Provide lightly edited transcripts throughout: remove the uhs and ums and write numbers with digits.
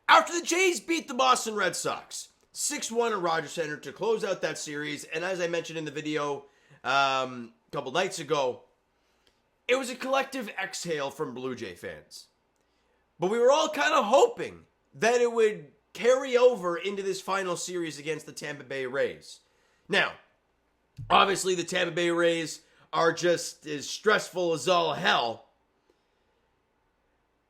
After the Jays beat the Boston Red Sox 6-1 at Rogers Center to close out that series, and as I mentioned in the video a couple nights ago, it was a collective exhale from Blue Jay fans. But we were all kind of hoping that it would carry over into this final series against the Tampa Bay Rays. Now, obviously the Tampa Bay Rays are just as stressful as all hell.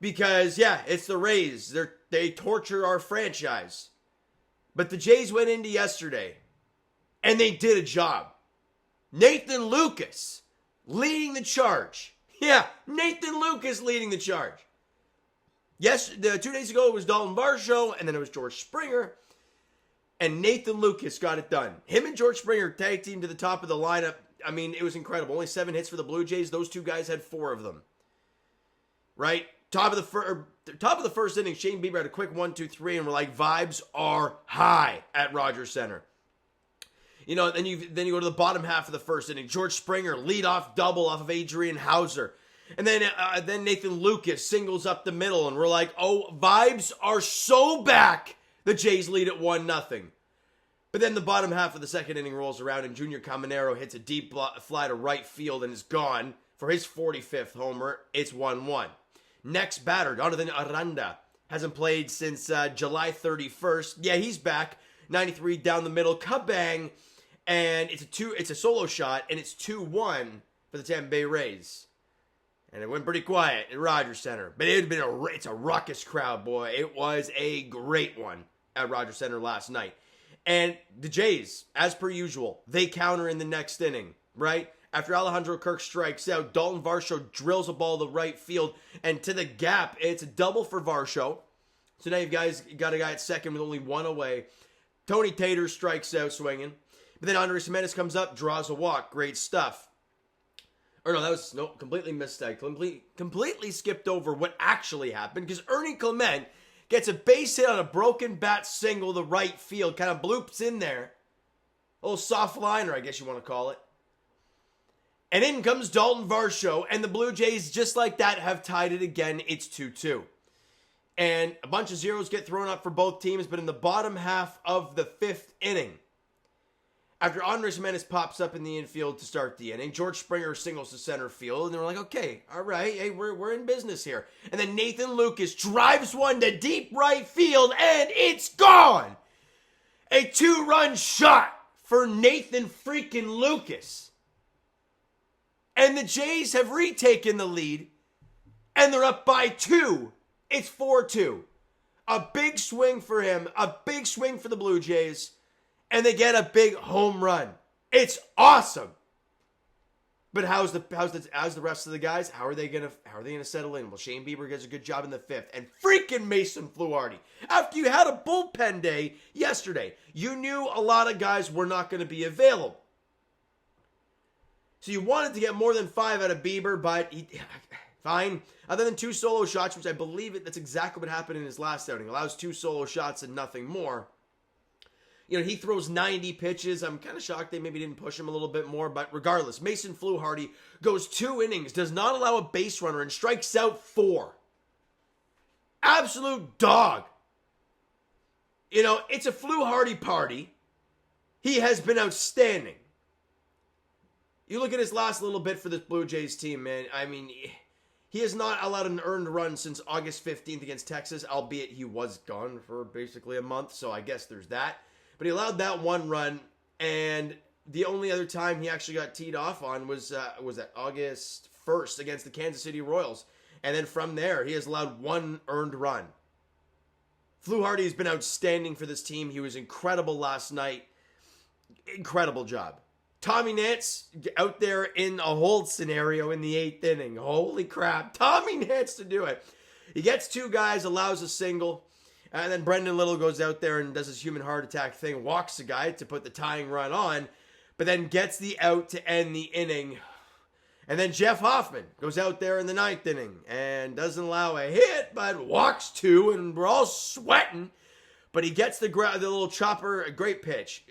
Because, yeah, it's the Rays. They torture our franchise. But the Jays went into yesterday, and they did a job. Nathan LUKES leading the charge. Yeah, Nathan LUKES leading the charge. Yes, 2 days ago it was Dalton Varsho, and then it was George Springer. And Nathan LUKES got it done. Him and George Springer tag team to the top of the lineup. I mean, it was incredible. Only 7 hits for the Blue Jays. Those two guys had 4 of them. Right? Top of the first inning, Shane Bieber had a quick 1-2-3, and we're like, vibes are high at Rogers Center. You know, then you go to the bottom half of the first inning. George Springer, leadoff double off of Adrian Hauser. And then Nathan LUKES singles up the middle, and we're like, oh, vibes are so back. The Jays lead at 1-0. But then the bottom half of the second inning rolls around, and Junior Caminero hits a deep fly to right field and is gone for his 45th homer. It's 1-1. Next batter, Jonathan Aranda, hasn't played since July 31st. Yeah, he's back. 93 down the middle, kabang. And it's a solo shot, and it's 2-1 for the Tampa Bay Rays. And it went pretty quiet at Rogers Center. But it's a ruckus crowd, boy. It was a great one at Rogers Center last night. And the Jays, as per usual, they counter in the next inning, right? After Alejandro Kirk strikes out, Dalton Varsho drills a ball to right field. And to the gap, it's a double for Varsho. So now you've got a guy at second with only 1 away. Tony Tater strikes out swinging. But then Andres Jimenez comes up, draws a walk. Great stuff. Or no, completely missed that. Completely skipped over what actually happened, because Ernie Clement gets a base hit on a broken bat single to right field. Kind of bloops in there. A little soft liner, I guess you want to call it. And in comes Dalton Varsho, and the Blue Jays, just like that, have tied it again. It's 2-2. And a bunch of zeros get thrown up for both teams, but in the bottom half of the 5th inning, after Andres Jimenez pops up in the infield to start the inning, George Springer singles to center field, and they were like, okay, all right, hey, we're in business here. And then Nathan LUKES drives one to deep right field, and it's gone! A 2-run shot for Nathan freaking LUKES. And the Jays have retaken the lead, and they're up by 2. It's 4-2. A big swing for him, a big swing for the Blue Jays. And they get a big home run. It's awesome. But how's the rest of the guys? How are they gonna settle in? Well, Shane Bieber does a good job in the 5th, and freaking Mason Fluharty. After you had a bullpen day yesterday, you knew a lot of guys were not going to be available. So you wanted to get more than 5 out of Bieber, but fine. Other than 2 solo shots, which I believe that's exactly what happened in his last outing. Allows 2 solo shots and nothing more. You know, he throws 90 pitches. I'm kind of shocked they maybe didn't push him a little bit more. But regardless, Mason Fluharty goes 2 innings, does not allow a base runner, and strikes out 4. Absolute dog. You know, it's a Fluharty party. He has been outstanding. You look at his last little bit for this Blue Jays team, man. I mean, he has not allowed an earned run since August 15th against Texas, albeit he was gone for basically a month. So I guess there's that. But he allowed that 1 run, and the only other time he actually got teed off on was that August 1st against the Kansas City Royals. And then from there, he has allowed 1 earned run. Fluharty has been outstanding for this team. He was incredible last night. Incredible job. Tommy Nance out there in a hold scenario in the 8th inning. Holy crap. Tommy Nance to do it. He gets 2 guys, allows a single. And then Brendan Little goes out there and does his human heart attack thing, walks the guy to put the tying run on, but then gets the out to end the inning. And then Jeff Hoffman goes out there in the 9th inning and doesn't allow a hit, but walks 2, and we're all sweating. But he gets the little chopper, a great pitch.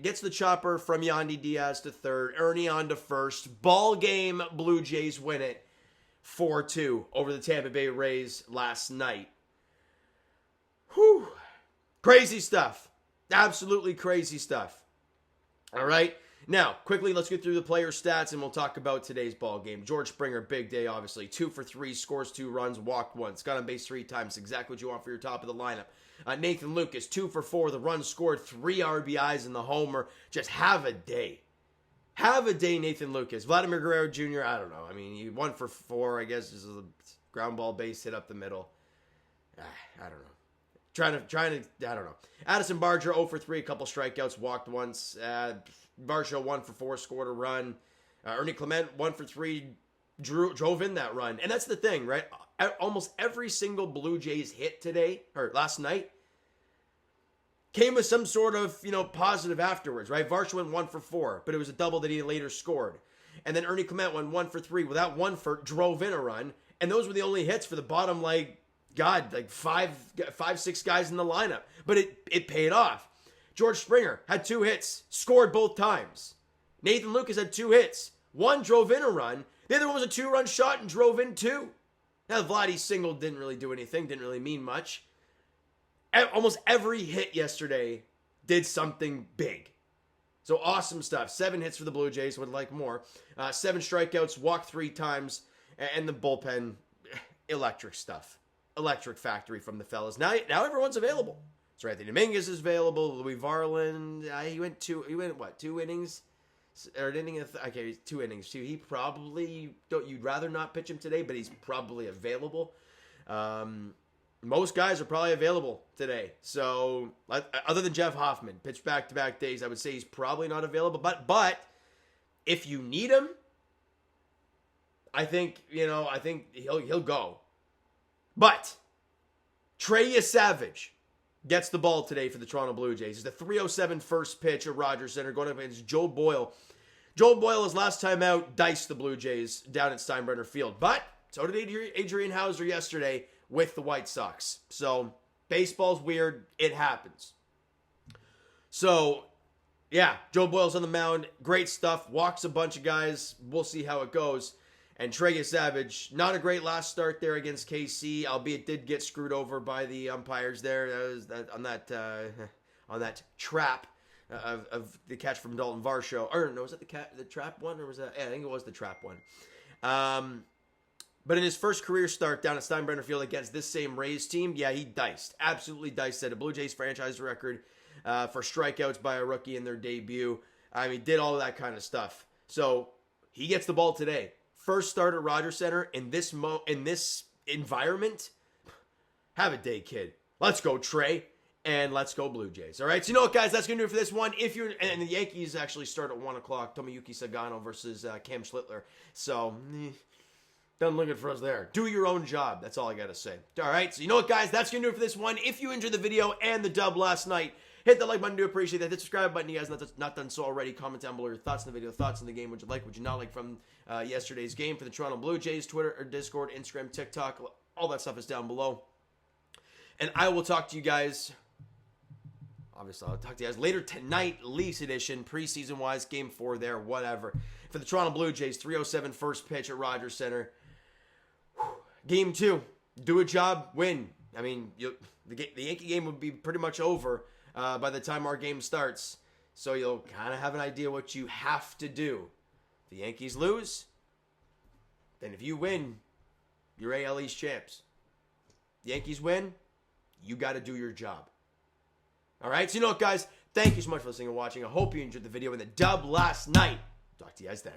Gets the chopper from Yandy Diaz to 3rd, Ernie on to 1st. Ball game, Blue Jays win it 4-2 over the Tampa Bay Rays last night. Whew. Crazy stuff. Absolutely crazy stuff. All right. Now, quickly, let's get through the player stats, and we'll talk about today's ball game. George Springer, big day, obviously. 2 for 3, scores 2 runs, walked once. Got on base 3 times. Exactly what you want for your top of the lineup. Nathan Lukes, 2 for 4. The run scored, 3 RBIs in the homer. Just have a day. Have a day, Nathan Lukes. Vladimir Guerrero Jr., I don't know. I mean, he 1 for 4, I guess. This is a ground ball base hit up the middle. I don't know. Trying to, I don't know. Addison Barger, 0 for 3, a couple strikeouts, walked once. Varsho 1 for 4, scored a run. Ernie Clement 1 for 3, drove in that run. And that's the thing, right? Almost every single Blue Jays hit today, or last night, came with some sort of, positive afterwards, right? Varsho went 1 for 4, but it was a double that he later scored. And then Ernie Clement went 1 for 3. Well, that 1 for drove in a run. And those were the only hits for the bottom, like 6 guys in the lineup. But it paid off. George Springer had 2 hits, scored both times. Nathan Lukes had 2 hits. 1 drove in a run. The other one was a 2-run shot and drove in 2. Now, Vladdy's single didn't really do anything, didn't really mean much. Almost every hit yesterday did something big. So awesome stuff. 7 hits for the Blue Jays, would like more. 7 strikeouts, walked 3 times, and the bullpen, electric stuff. Electric factory from the fellas. Now everyone's available. So Anthony Dominguez is available. Louis Varland, he went 2 innings? Or an inning, okay, 2 innings too. He probably, you'd rather not pitch him today, but he's probably available. Most guys are probably available today. So, other than Jeff Hoffman, pitched back-to-back days, I would say he's probably not available. But if you need him, I think he'll go. But Trey Yesavage gets the ball today for the Toronto Blue Jays. It's the 3:07 first pitch at Rogers Center going up against Joe Boyle. Joe Boyle, his last time out, diced the Blue Jays down at Steinbrenner Field. But so did Adrian Hauser yesterday with the White Sox. So baseball's weird. It happens. So, yeah, Joe Boyle's on the mound. Great stuff. Walks a bunch of guys. We'll see how it goes. And Trey Yesavage, not a great last start there against KC, albeit did get screwed over by the umpires there. On that trap of the catch from Dalton Varsho. Or no, was that the trap one, or was that? Yeah, I think it was the trap one. But in his first career start down at Steinbrenner Field against this same Rays team, yeah, he diced, absolutely diced. Set a Blue Jays franchise record for strikeouts by a rookie in their debut. I mean, did all of that kind of stuff. So he gets the ball today. First start at Rogers Center in this environment. Have a day, kid. Let's go, Trey. And let's go, Blue Jays. All right, so you know what, guys? That's going to do it for this one. And the Yankees actually start at 1 o'clock. Tomoyuki Sagano versus Cam Schlittler. So, doesn't look good for us there. Do your own job. That's all I got to say. All right, so you know what, guys? That's going to do it for this one. If you enjoyed the video and the dub last night, hit the like button. Do appreciate that. Hit the subscribe button. You guys not done so already. Comment down below your thoughts on the video, thoughts on the game. Would you like, would you not like from yesterday's game for the Toronto Blue Jays? Twitter or Discord, Instagram, TikTok. All that stuff is down below. And I will talk to you guys. Obviously, I'll talk to you guys later tonight, Leafs edition, preseason-wise, Game 4 there, whatever. For the Toronto Blue Jays, 3:07 first pitch at Rogers Center. Game 2, do a job, win. I mean, the Yankee game would be pretty much over by the time our game starts. So you'll kind of have an idea what you have to do. If the Yankees lose, then if you win, you're AL East champs. The Yankees win, you got to do your job. All right, so you know what, guys? Thank you so much for listening and watching. I hope you enjoyed the video and the dub last night. Talk to you guys then.